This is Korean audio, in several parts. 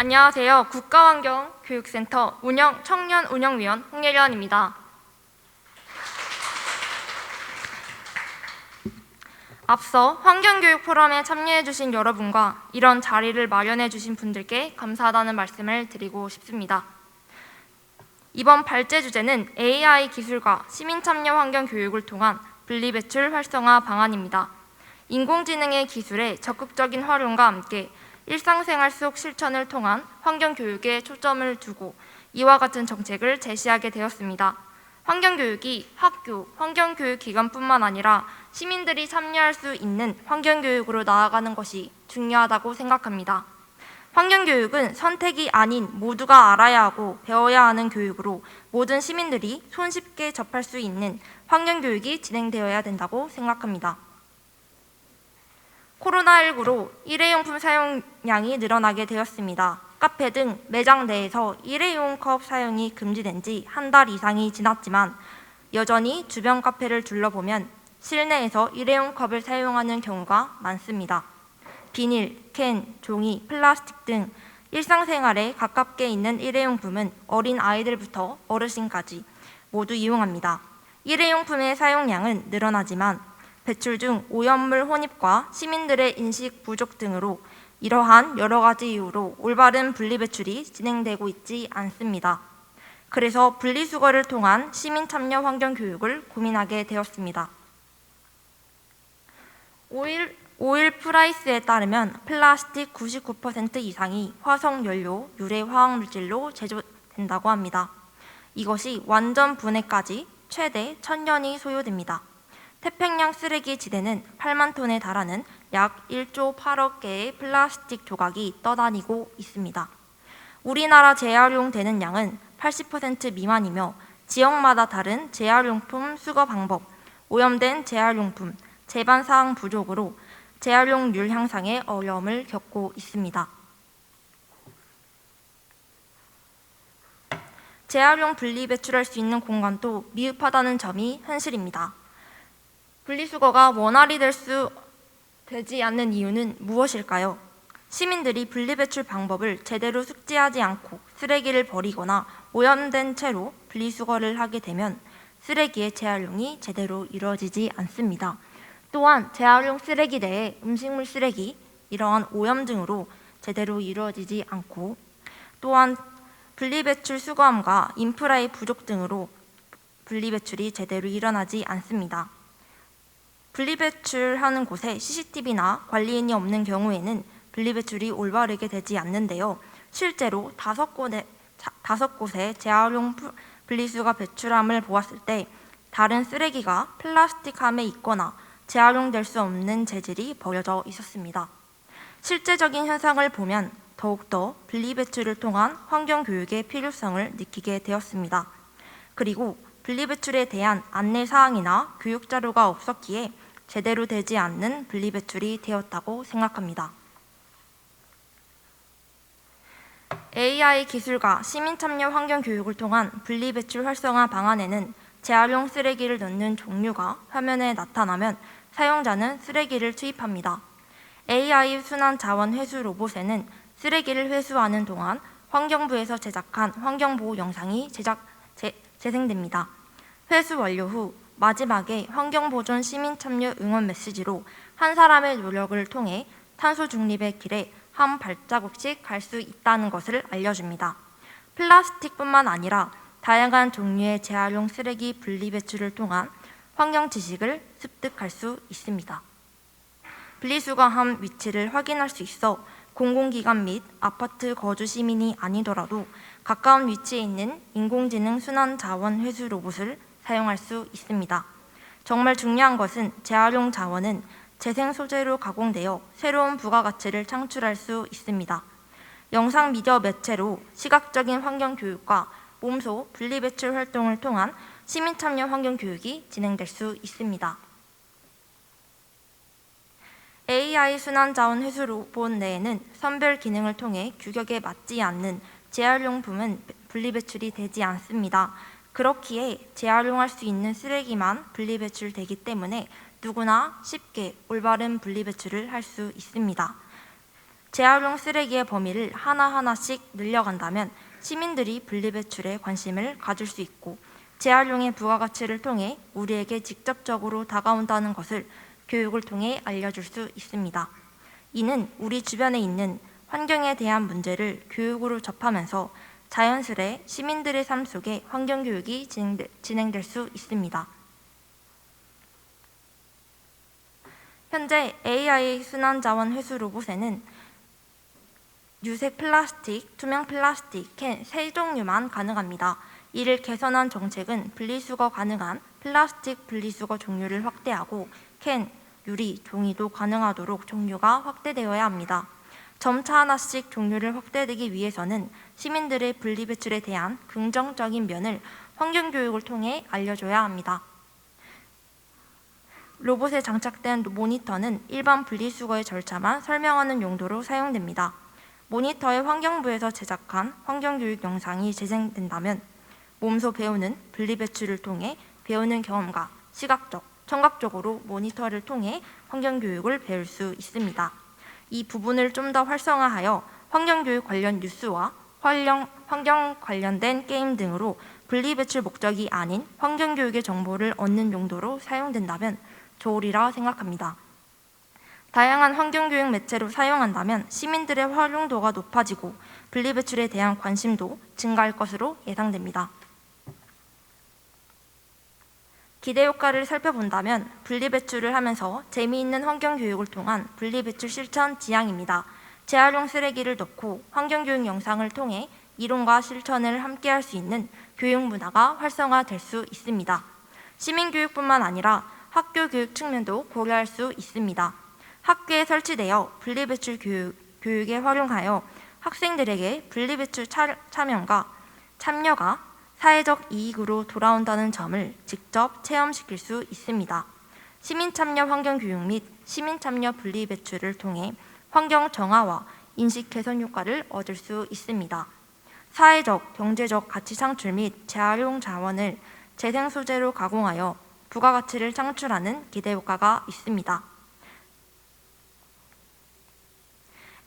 안녕하세요. 국가환경교육센터 청년운영위원 홍예련입니다. 앞서 환경교육 포럼에 참여해주신 여러분과 이런 자리를 마련해주신 분들께 감사하다는 말씀을 드리고 싶습니다. 이번 발제 주제는 AI 기술과 시민참여 환경교육을 통한 분리배출 활성화 방안입니다. 인공지능의 기술의 적극적인 활용과 함께 일상생활 속 실천을 통한 환경교육에 초점을 두고 이와 같은 정책을 제시하게 되었습니다. 환경교육이 학교, 환경교육기관뿐만 아니라 시민들이 참여할 수 있는 환경교육으로 나아가는 것이 중요하다고 생각합니다. 환경교육은 선택이 아닌 모두가 알아야 하고 배워야 하는 교육으로 모든 시민들이 손쉽게 접할 수 있는 환경교육이 진행되어야 된다고 생각합니다. 코로나19로 일회용품 사용량이 늘어나게 되었습니다. 카페 등 매장 내에서 일회용 컵 사용이 금지된 지 한 달 이상이 지났지만 여전히 주변 카페를 둘러보면 실내에서 일회용 컵을 사용하는 경우가 많습니다. 비닐, 캔, 종이, 플라스틱 등 일상생활에 가깝게 있는 일회용품은 어린 아이들부터 어르신까지 모두 이용합니다. 일회용품의 사용량은 늘어나지만 배출 중 오염물 혼입과 시민들의 인식 부족 등으로 이러한 여러 가지 이유로 올바른 분리배출이 진행되고 있지 않습니다. 그래서 분리수거를 통한 시민참여 환경교육을 고민하게 되었습니다. 오일 프라이스에 따르면 플라스틱 99% 이상이 화석연료, 유해화학물질로 제조된다고 합니다. 이것이 완전 분해까지 최대 1000년이 소요됩니다. 태평양 쓰레기 지대는 8만 톤에 달하는 약 1조 8억 개의 플라스틱 조각이 떠다니고 있습니다. 우리나라 재활용되는 양은 80% 미만이며 지역마다 다른 재활용품 수거 방법, 오염된 재활용품, 제반사항 부족으로 재활용률 향상에 어려움을 겪고 있습니다. 재활용 분리 배출할 수 있는 공간도 미흡하다는 점이 현실입니다. 분리수거가 원활히 되지 않는 이유는 무엇일까요? 시민들이 분리배출 방법을 제대로 숙지하지 않고 쓰레기를 버리거나 오염된 채로 분리수거를 하게 되면 쓰레기의 재활용이 제대로 이루어지지 않습니다. 또한 재활용 쓰레기 내에 음식물 쓰레기, 이러한 오염 등으로 제대로 이루어지지 않고 또한 분리배출 수거함과 인프라의 부족 등으로 분리배출이 제대로 일어나지 않습니다. 분리배출하는 곳에 CCTV나 관리인이 없는 경우에는 분리배출이 올바르게 되지 않는데요. 실제로 5곳의 재활용 분리수거 배출함을 보았을 때 다른 쓰레기가 플라스틱함에 있거나 재활용될 수 없는 재질이 버려져 있었습니다. 실제적인 현상을 보면 더욱더 분리배출을 통한 환경교육의 필요성을 느끼게 되었습니다. 그리고 분리배출에 대한 안내사항이나 교육자료가 없었기에 제대로 되지 않는 분리배출이 되었다고 생각합니다. AI 기술과 시민참여 환경교육을 통한 분리배출 활성화 방안에는 재활용 쓰레기를 넣는 종류가 화면에 나타나면 사용자는 쓰레기를 투입합니다. AI 순환자원 회수 로봇에는 쓰레기를 회수하는 동안 환경부에서 제작한 환경보호 영상이 재생됩니다. 회수 완료 후 마지막에 환경보존 시민참여 응원 메시지로 한 사람의 노력을 통해 탄소 중립의 길에 한 발자국씩 갈 수 있다는 것을 알려줍니다. 플라스틱뿐만 아니라 다양한 종류의 재활용 쓰레기 분리배출을 통한 환경 지식을 습득할 수 있습니다. 분리수거함 위치를 확인할 수 있어 공공기관 및 아파트 거주 시민이 아니더라도 가까운 위치에 있는 인공지능 순환자원 회수 로봇을 사용할 수 있습니다. 정말 중요한 것은 재활용 자원은 재생 소재로 가공되어 새로운 부가가치를 창출할 수 있습니다. 영상 미디어 매체로 시각적인 환경교육과 몸소 분리배출 활동을 통한 시민참여 환경교육이 진행될 수 있습니다. AI 순환자원 회수 로봇 내에는 선별 기능을 통해 규격에 맞지 않는 재활용품은 분리배출이 되지 않습니다. 그렇기에 재활용할 수 있는 쓰레기만 분리배출되기 때문에 누구나 쉽게 올바른 분리배출을 할 수 있습니다. 재활용 쓰레기의 범위를 하나하나씩 늘려간다면 시민들이 분리배출에 관심을 가질 수 있고 재활용의 부가가치를 통해 우리에게 직접적으로 다가온다는 것을 교육을 통해 알려줄 수 있습니다. 이는 우리 주변에 있는 환경에 대한 문제를 교육으로 접하면서 자연스레 시민들의 삶 속에 환경교육이 진행될 수 있습니다. 현재 AI 순환자원 회수 로봇에는 유색 플라스틱, 투명 플라스틱, 캔 3종류만 가능합니다. 이를 개선한 정책은 분리수거 가능한 플라스틱 분리수거 종류를 확대하고 캔, 유리, 종이도 가능하도록 종류가 확대되어야 합니다. 점차 하나씩 종류를 확대되기 위해서는 시민들의 분리배출에 대한 긍정적인 면을 환경교육을 통해 알려줘야 합니다. 로봇에 장착된 모니터는 일반 분리수거의 절차만 설명하는 용도로 사용됩니다. 모니터에 환경부에서 제작한 환경교육 영상이 재생된다면 몸소 배우는 분리배출을 통해 배우는 경험과 시각적, 청각적으로 모니터를 통해 환경교육을 배울 수 있습니다. 이 부분을 좀 더 활성화하여 환경교육 관련 뉴스와 환경 관련된 게임 등으로 분리배출 목적이 아닌 환경교육의 정보를 얻는 용도로 사용된다면 좋으리라 생각합니다. 다양한 환경교육 매체로 사용한다면 시민들의 활용도가 높아지고 분리배출에 대한 관심도 증가할 것으로 예상됩니다. 기대효과를 살펴본다면 분리배출을 하면서 재미있는 환경교육을 통한 분리배출 실천 지향입니다. 재활용 쓰레기를 넣고 환경교육 영상을 통해 이론과 실천을 함께할 수 있는 교육 문화가 활성화될 수 있습니다. 시민교육뿐만 아니라 학교 교육 측면도 고려할 수 있습니다. 학교에 설치되어 분리배출 교육에 활용하여 학생들에게 분리배출 참여가 사회적 이익으로 돌아온다는 점을 직접 체험시킬 수 있습니다. 시민참여 환경교육 및 시민참여 분리배출을 통해 환경 정화와 인식 개선 효과를 얻을 수 있습니다. 사회적, 경제적 가치 창출 및 재활용 자원을 재생 소재로 가공하여 부가가치를 창출하는 기대 효과가 있습니다.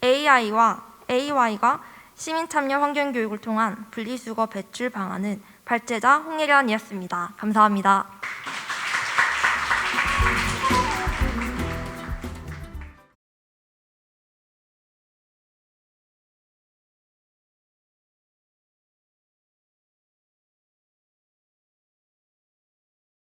AI가 시민참여 환경교육을 통한 분리수거 배출 방안은 발제자 홍예련이었습니다. 감사합니다.